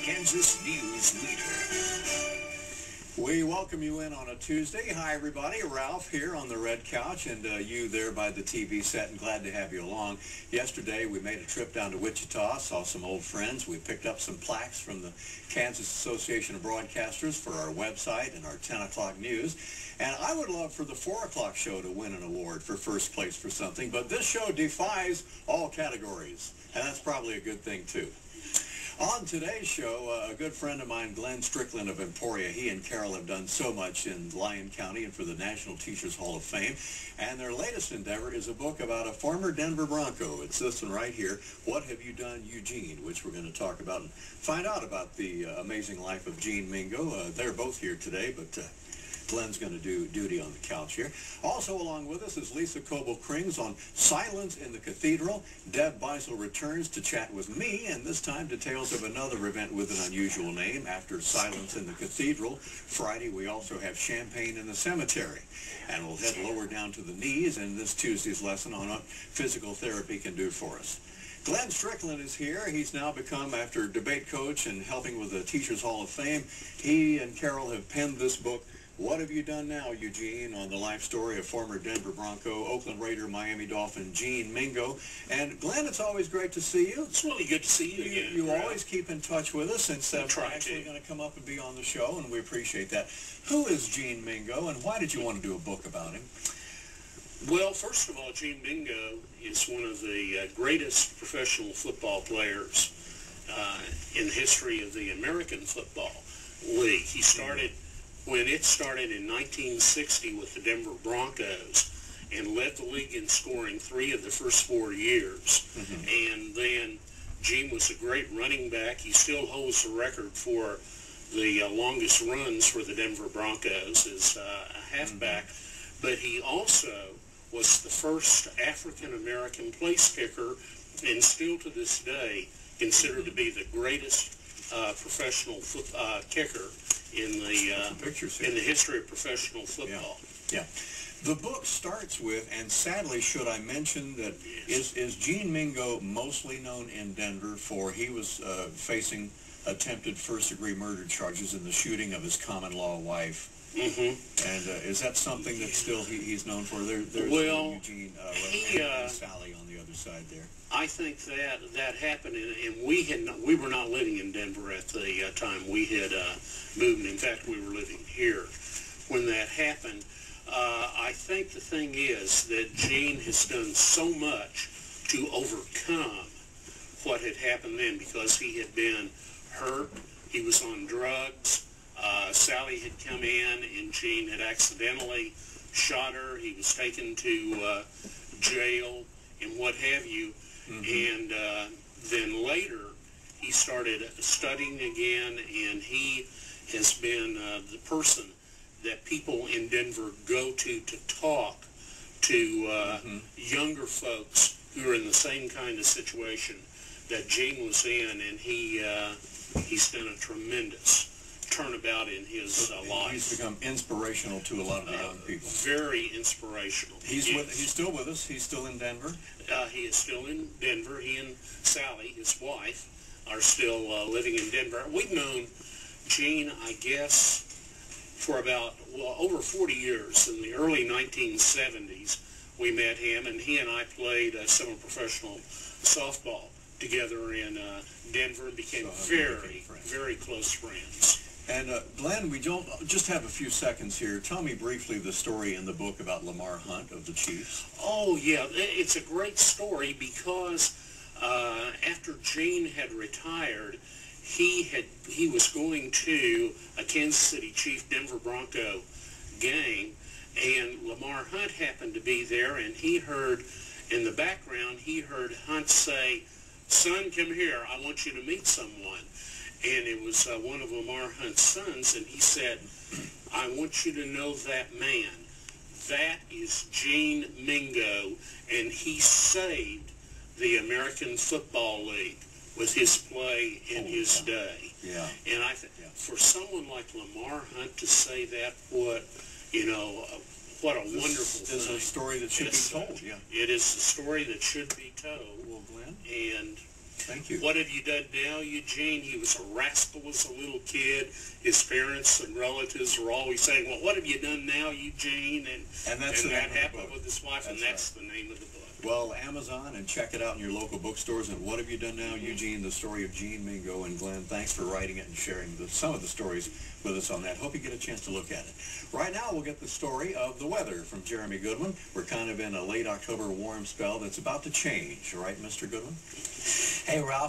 Kansas news leader. We welcome you in on a Tuesday. Hi, everybody. Ralph here on the red couch, and you there by the TV set, and glad to have you along. Yesterday, we made a trip down to Wichita, saw some old friends. We picked up some plaques from the Kansas Association of Broadcasters for our website and our 10 o'clock news. And I would love for the 4 o'clock show to win an award for first place for something, but this show defies all categories, and that's probably a good thing, too. On today's show, a good friend of mine, Glenn Strickland of Emporia, he and Carol have done so much in Lyon County and for the National Teachers Hall of Fame. And their latest endeavor is a book about a former Denver Bronco. It's this one right here, What Have You Done, Eugene, which we're going to talk about and find out about the amazing life of Gene Mingo. They're both here today, but Glenn's going to do duty on the couch here. Also along with us is Lisa Coble-Krings on Silence in the Cathedral. Deb Beisel returns to chat with me, and this time details of another event with an unusual name after Silence in the Cathedral. Friday we also have Champagne in the Cemetery. And we'll head lower down to the knees in this Tuesday's lesson on what physical therapy can do for us. Glenn Strickland is here. He's now become, after debate coach and helping with the Teachers Hall of Fame, he and Carol have penned this book, What Have You Done Now, Eugene, on the life story of former Denver Bronco, Oakland Raider, Miami Dolphin, Gene Mingo. And Glenn, it's always great to see you. It's really good to see you again. You always keep in touch with us, and we're actually going to come up and be on the show, and we appreciate that. Who is Gene Mingo, and why did you want to do a book about him? Well, first of all, Gene Mingo is one of the greatest professional football players in the history of the American Football League. He started when it started in 1960 with the Denver Broncos and led the league in scoring 3 of the first 4 years. And then Gene was a great running back. He still holds the record for the longest runs for the Denver Broncos as a halfback. But he also was the first African-American place kicker, and still to this day considered to be the greatest professional kicker in the history of professional football. Yeah. The book starts with, and sadly should I mention that, is Gene Mingo mostly known in Denver for he was facing attempted first-degree murder charges in the shooting of his common-law wife. And is that something that still he's known for? There's Eugene and Sally on the other side there. I think that happened, and we were not living in Denver at the time. We had moved. In fact, we were living here when that happened. I think the thing is that Gene has done so much to overcome what had happened then, because he had been hurt. He was on drugs. Sally had come in, and Gene had accidentally shot her. He was taken to jail and what have you. And then later, he started studying again, and he has been the person that people in Denver go to talk to younger folks who are in the same kind of situation that Gene was in, and he's done a tremendous turnabout in his life. He's become inspirational to a lot of the young people. Very inspirational. He's still with us. He's still in Denver. He is still in Denver. He and Sally, his wife, are still living in Denver. We've known Gene, I guess, for about over 40 years. In the early 1970s, we met him, and he and I played semi-professional softball together in Denver and became very close friends. And Glenn, we don't just have a few seconds here. Tell me briefly the story in the book about Lamar Hunt of the Chiefs. Oh, yeah. It's a great story because after Gene had retired, he was going to a Kansas City Chief Denver Bronco game, and Lamar Hunt happened to be there, and he heard, in the background, he heard Hunt say, "Son, come here. I want you to meet someone." And it was one of Lamar Hunt's sons, and he said, "I want you to know that man. That is Gene Mingo, and he saved the American Football League with his play in his day." Yeah. And I think for someone like Lamar Hunt to say that, what a wonderful thing. It's a story that should be told. Yeah. It is a story that should be told. Well, Glenn. And Thank you. What have you done now, Eugene? He was a rascal as a little kid. His parents and relatives were always saying, well, what have you done now, Eugene? And that's the that name of the happened book. with his wife, and that's the name of the book. Well, Amazon, and check it out in your local bookstores. And What Have You Done Now, Eugene, the story of Gene Mingo. And Glenn, thanks for writing it and sharing some of the stories with us on that. Hope you get a chance to look at it. Right now, we'll get the story of the weather from Jeremy Goodwin. We're kind of in a late October warm spell that's about to change, right, Mr. Goodwin? Hey, Ralph.